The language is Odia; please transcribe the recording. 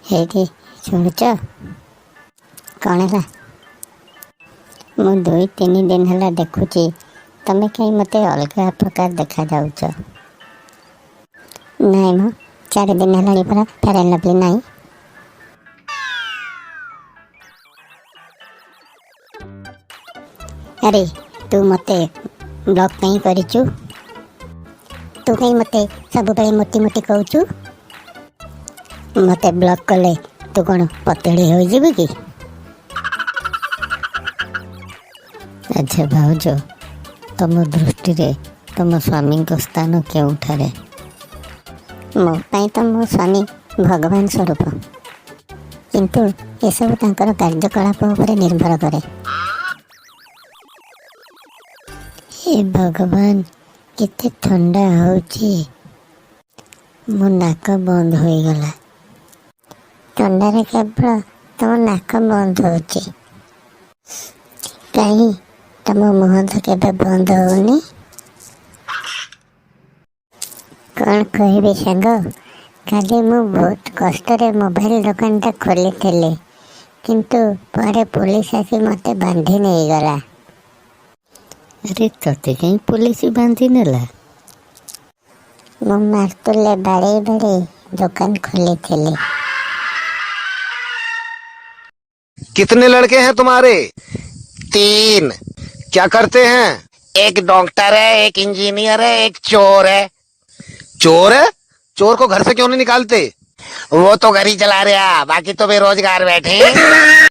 ହେଇଟି ଶୁଣୁଛ କ'ଣ ହେଲା? ମୁଁ 2-3 ଦିନ ହେଲା ଦେଖୁଛି ତମେ କାହିଁ ମୋତେ ଅଲଗା ପ୍ରକାର ଦେଖାଯାଉଛ। ନାଇଁ ମ 4 ଦିନ ହେଲାଣି ପରା ଫେର୍ ଆଣ୍ଡ୍ ଲଭଲି ନାହିଁ। ଆରେ ତୁ ମୋତେ ବ୍ଲକ୍ କାହିଁ କରିଛୁ? ତୁ କାହିଁ ମୋତେ ସବୁବେଳେ ମୋଟି ମୋଟି କହୁଛୁ? ମୋତେ ବ୍ଲକ୍ କଲେ ତୁ କ'ଣ ପତଳି ହୋଇଯିବୁ କି? ଆଚ୍ଛା ଭାଉଜ, ତମ ଦୃଷ୍ଟିରେ ତମ ସ୍ୱାମୀଙ୍କ ସ୍ଥାନ କେଉଁଠାରେ? ମୋ ପାଇଁ ତ ମୋ ସ୍ୱାମୀ ଭଗବାନ ସ୍ୱରୂପ, କିନ୍ତୁ ଏସବୁ ତାଙ୍କର କାର୍ଯ୍ୟକଳାପ ଉପରେ ନିର୍ଭର କରେ। ହେ ଭଗବାନ, କେତେ ଥଣ୍ଡା ହେଉଛି। ମୋ ନାକ ବନ୍ଦ ହୋଇଗଲା। ଥଣ୍ଡାରେ କେବଳ ତମ ନାକ ବନ୍ଦ ହେଉଛି, କାହିଁ ତମ ମୁହଁ ତ କେବେ ବନ୍ଦ ହେଉନି। କ'ଣ କହିବି ସାଙ୍ଗ, କାଲି ମୁଁ ବହୁତ କଷ୍ଟରେ ମୋବାଇଲ ଦୋକାନଟା ଖୋଲିଥିଲି, କିନ୍ତୁ ପରେ ପୋଲିସ ଆସି ମୋତେ ବାନ୍ଧି ନେଇଗଲା। ଆରେ ତତେ କାହିଁ ପୋଲିସ ବାନ୍ଧି ନେଲା? ମୁଁ ମାର୍ତୁଲରେ ବାଡ଼େଇ ବାଡ଼େଇ ଦୋକାନ ଖୋଲିଥିଲି। कितने लड़के हैं तुम्हारे? 3। क्या करते हैं? एक डॉक्टर है, एक इंजीनियर है, एक चोर है। चोर है? चोर को घर से क्यों नहीं निकालते? वो तो घर ही चला रहा, बाकी तो बेरोजगार बैठे हैं।